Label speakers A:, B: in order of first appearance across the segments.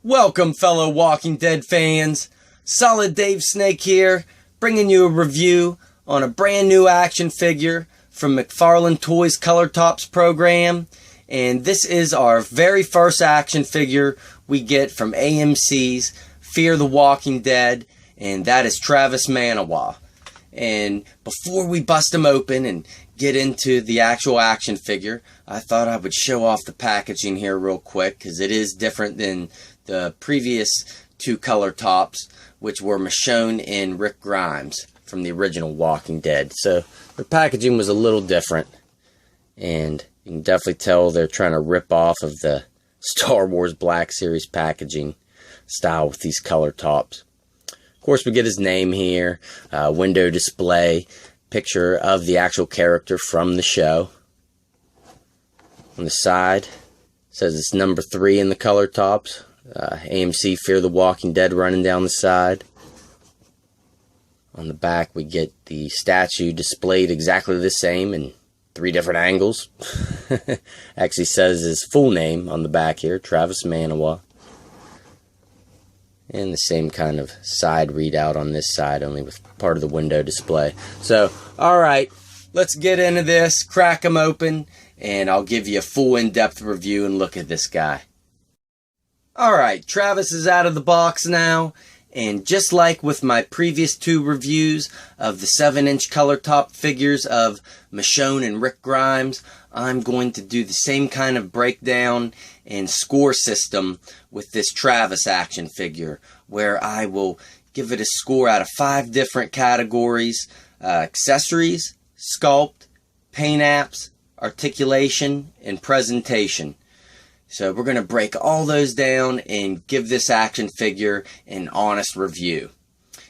A: Welcome, fellow Walking Dead fans. Solid Dave Snake here, bringing you a review on a brand new action figure from McFarlane Toys Color Tops program. And this is our very first action figure we get from AMC's Fear the Walking Dead, and that is Travis Manawa. And before we bust him open and get into the actual action figure, I thought I would show off the packaging here real quick, because it is different than the previous two color tops, which were Michonne and Rick Grimes from the original Walking Dead. So the packaging was a little different, and you can definitely tell they're trying to rip off of the Star Wars Black Series packaging style with these color tops. Of course, we get his name here, window display, picture of the actual character from the show. On the side, it says it's number 3 in the color tops. AMC Fear the Walking Dead running down the side. On the back, we get the statue displayed exactly the same in 3 different angles. Actually says his full name on the back here, Travis Manawa. And the same kind of side readout on this side, only with part of the window display. So, alright, let's get into this, crack them open, and I'll give you a full in-depth review and look at this guy. Alright, Travis is out of the box now, and just like with my previous 2 reviews of the 7-inch color top figures of Michonne and Rick Grimes, I'm going to do the same kind of breakdown and score system with this Travis action figure, where I will give it a score out of 5 different categories: accessories, sculpt, paint apps, articulation, and presentation. So we're going to break all those down and give this action figure an honest review.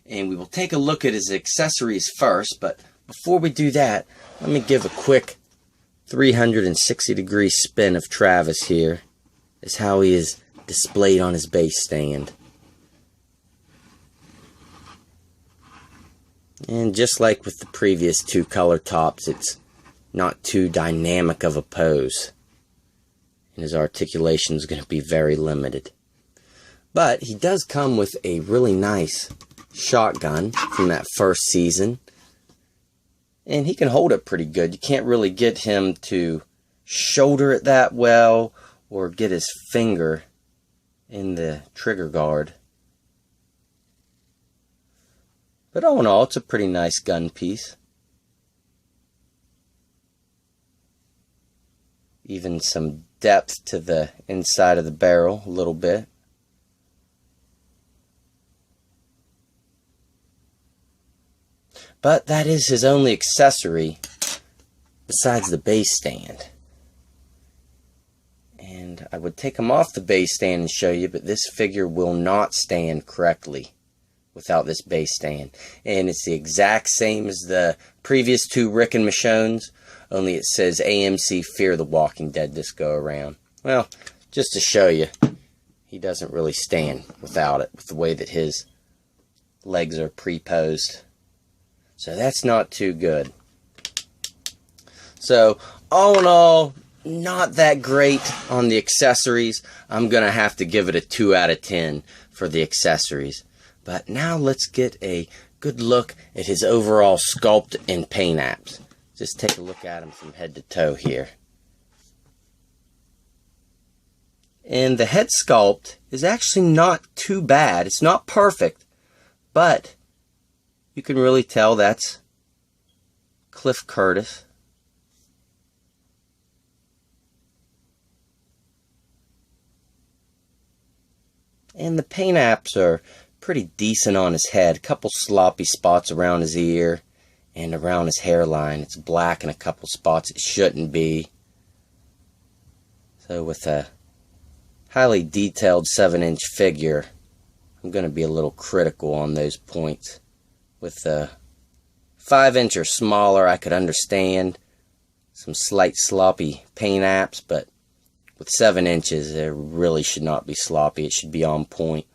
A: And we will take a look at his accessories first, but before we do that, let me give a quick 360-degree spin of Travis here. Is how he is displayed on his base stand. And just like with the previous 2 color tops, it's not too dynamic of a pose. And his articulation is going to be very limited. But he does come with a really nice shotgun from that first season. And he can hold it pretty good. You can't really get him to shoulder it that well or get his finger in the trigger guard. But all in all, it's a pretty nice gun piece. Even some depth to the inside of the barrel a little bit. But that is his only accessory besides the base stand. And I would take him off the base stand and show you, but this figure will not stand correctly without this base stand. And it's the exact same as the previous 2 Rick and Michonnes, only it says AMC Fear the Walking Dead this go around. Well, just to show you, he doesn't really stand without it, with the way that his legs are pre-posed. So that's not too good. So, all in all, not that great on the accessories. I'm going to have to give it a 2 out of 10 for the accessories. But now let's get a good look at his overall sculpt and paint apps. Just take a look at him from head to toe here. And the head sculpt is actually not too bad. It's not perfect, but you can really tell that's Cliff Curtis. And the paint apps are pretty decent on his head. A couple sloppy spots around his ear and around his hairline. It's black in a couple spots it shouldn't be. So with a highly detailed 7-inch figure, I'm going to be a little critical on those points. With a 5-inch or smaller, I could understand some slight sloppy paint apps, but with 7 inches, it really should not be sloppy. It should be on point.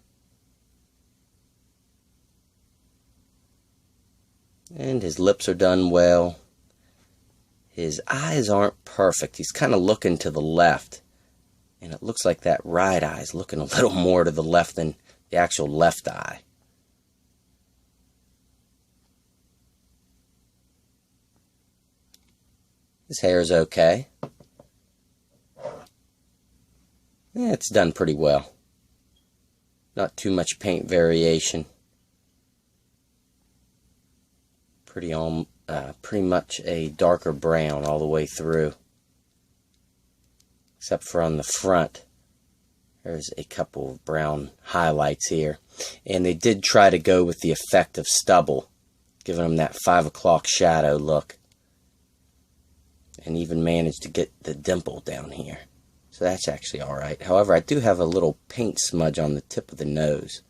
A: And his lips are done well. His eyes aren't perfect. He's kind of looking to the left. And it looks like that right eye is looking a little more to the left than the actual left eye. His hair is okay. Yeah, it's done pretty well. Not too much paint variation. Pretty much a darker brown all the way through. Except for on the front. There's a couple of brown highlights here. And they did try to go with the effect of stubble, giving them that 5 o'clock shadow look. And even managed to get the dimple down here. So that's actually alright. However, I do have a little paint smudge on the tip of the nose.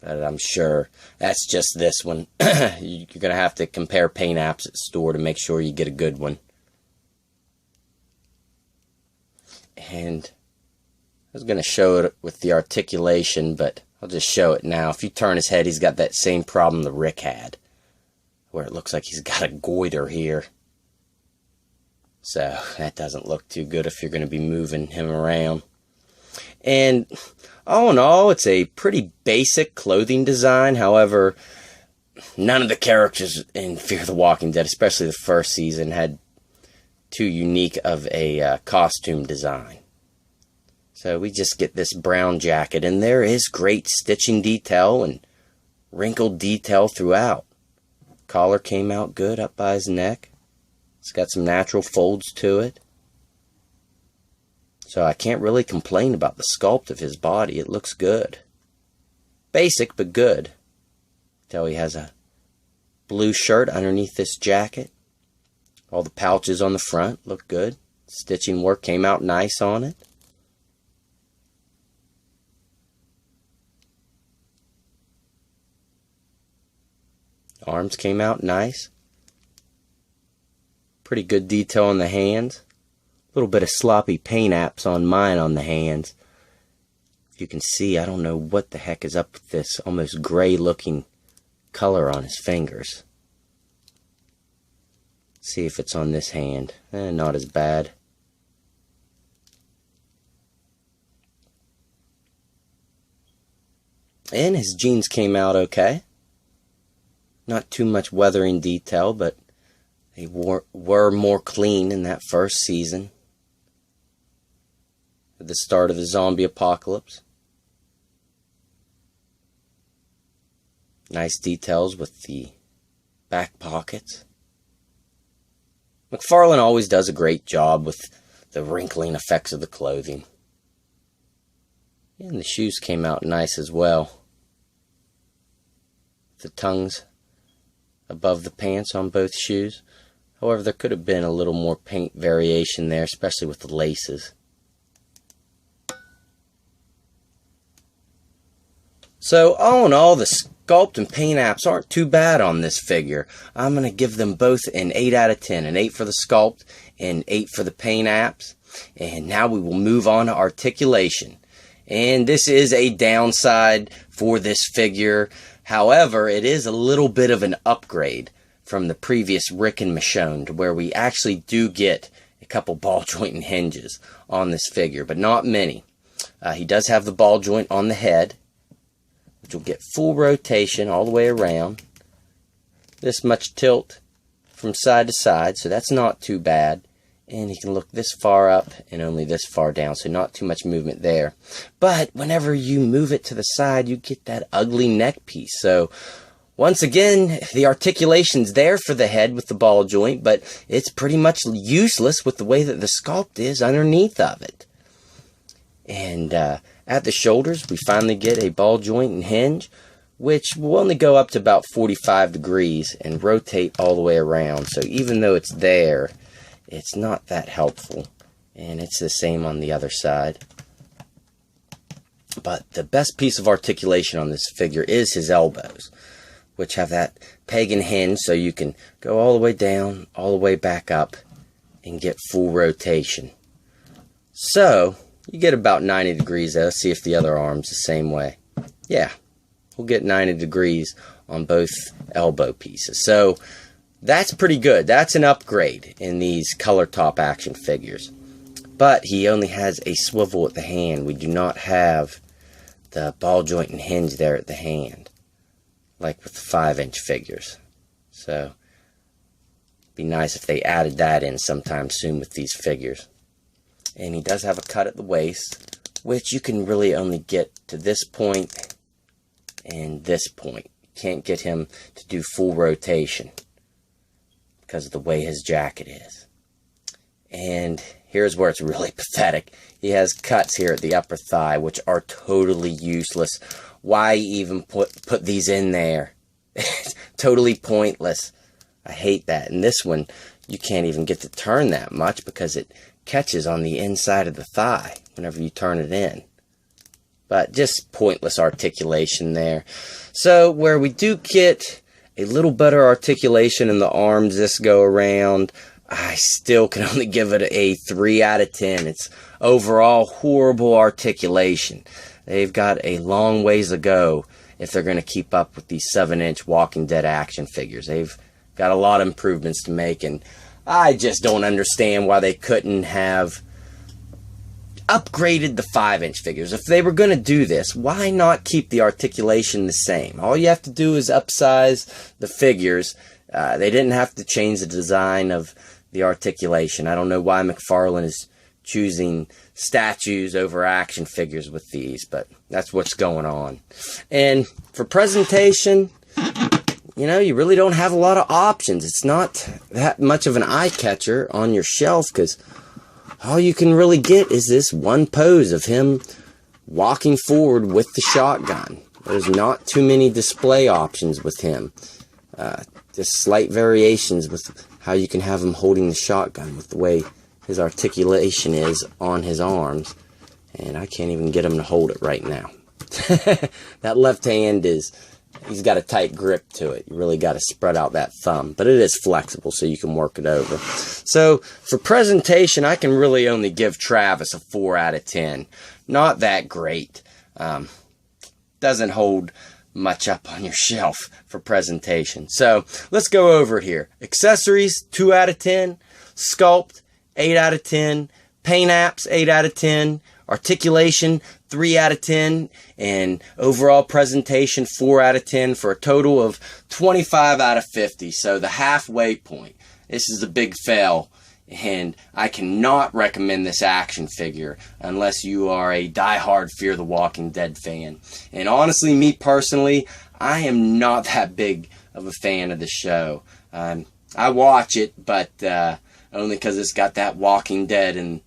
A: But I'm sure that's just this one. You're going to have to compare paint apps at the store to make sure you get a good one. And I was going to show it with the articulation, but I'll just show it now. If you turn his head, he's got that same problem that Rick had, where it looks like he's got a goiter here. So that doesn't look too good if you're going to be moving him around. And all in all, it's a pretty basic clothing design. However, none of the characters in Fear the Walking Dead, especially the first season, had too unique of a costume design. So we just get this brown jacket, and there is great stitching detail and wrinkled detail throughout. Collar came out good up by his neck. It's got some natural folds to it. So I can't really complain about the sculpt of his body. It looks good. Basic, but good. Tell he has a blue shirt underneath this jacket. All the pouches on the front look good. Stitching work came out nice on it. Arms came out nice. Pretty good detail on the hands. A little bit of sloppy paint apps on mine on the hands. You can see, I don't know what the heck is up with this almost gray looking color on his fingers. See if it's on this hand. Not as bad. And his jeans came out okay. Not too much weathering detail, but they were more clean in that first season. At the start of the zombie apocalypse. Nice details with the back pockets. McFarlane always does a great job with the wrinkling effects of the clothing. And the shoes came out nice as well. The tongues above the pants on both shoes. However, there could have been a little more paint variation there, especially with the laces. So, all in all, the sculpt and paint apps aren't too bad on this figure. I'm going to give them both an 8 out of 10. An 8 for the sculpt and 8 for the paint apps. And now we will move on to articulation. And this is a downside for this figure. However, it is a little bit of an upgrade from the previous Rick and Michonne, to where we actually do get a couple ball joint and hinges on this figure, but not many. He does have the ball joint on the head, which will get full rotation all the way around. This much tilt from side to side, so that's not too bad. And he can look this far up and only this far down, so not too much movement there. But whenever you move it to the side, you get that ugly neck piece. So once again, the articulation's there for the head with the ball joint, but it's pretty much useless with the way that the sculpt is underneath of it. And at the shoulders, we finally get a ball joint and hinge, which will only go up to about 45 degrees and rotate all the way around. So even though it's there, it's not that helpful. And it's the same on the other side. But the best piece of articulation on this figure is his elbows, which have that pagan hinge, so you can go all the way down, all the way back up, and get full rotation. So you get about 90 degrees there. Let's see if the other arm's the same way. Yeah, we'll get 90 degrees on both elbow pieces. So that's pretty good. That's an upgrade in these color top action figures. but he only has a swivel at the hand. We do not have the ball joint and hinge there at the hand, like with the 5-inch figures. So, be nice if they added that in sometime soon with these figures. And he does have a cut at the waist, which you can really only get to this point and this point. You can't get him to do full rotation because of the way his jacket is. And here's where it's really pathetic. He has cuts here at the upper thigh, which are totally useless. Why even put these in there? It's totally pointless. I hate that. And this one, you can't even get to turn that much because it catches on the inside of the thigh whenever you turn it in. But just pointless articulation there. So where we do get a little better articulation in the arms this go around, I still can only give it a 3 out of 10. It's overall horrible articulation. They've got a long ways to go if they're going to keep up with these 7-inch Walking Dead action figures. They've got a lot of improvements to make, and I just don't understand why they couldn't have upgraded the 5-inch figures. If they were going to do this, why not keep the articulation the same? All you have to do is upsize the figures. They didn't have to change the design of the articulation. I don't know why McFarlane is choosing statues over action figures with these, but that's what's going on. And for presentation, you know, you really don't have a lot of options. It's not that much of an eye catcher on your shelf because all you can really get is this one pose of him walking forward with the shotgun. There's not too many display options with him. Just slight variations with how you can have him holding the shotgun with the way his articulation is on his arms. And I can't even get him to hold it right now. That left hand he's got a tight grip to it. You really got to spread out that thumb. But it is flexible so you can work it over. So for presentation, I can really only give Travis a 4 out of 10. Not that great. Doesn't hold much up on your shelf for presentation. So let's go over here. Accessories, 2 out of 10. Sculpt, 8 out of 10. Paint apps, 8 out of 10. Articulation, 3 out of 10. And overall presentation, 4 out of 10 for a total of 25 out of 50. So the halfway point. This is a big fail. And I cannot recommend this action figure unless you are a diehard Fear the Walking Dead fan. And honestly, me personally, I am not that big of a fan of the show. I watch it, but only because it's got that Walking Dead in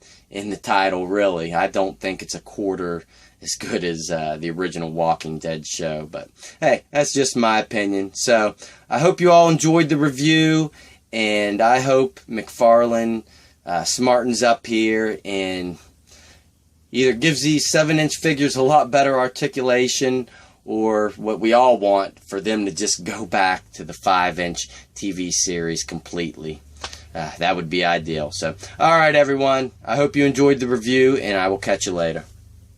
A: the title, really. I don't think it's a quarter as good as the original Walking Dead show. But hey, that's just my opinion. So I hope you all enjoyed the review. And I hope McFarlane smartens up here and either gives these 7-inch figures a lot better articulation, or what we all want, for them to just go back to the 5-inch TV series completely. That would be ideal. So, alright everyone, I hope you enjoyed the review, and I will catch you later.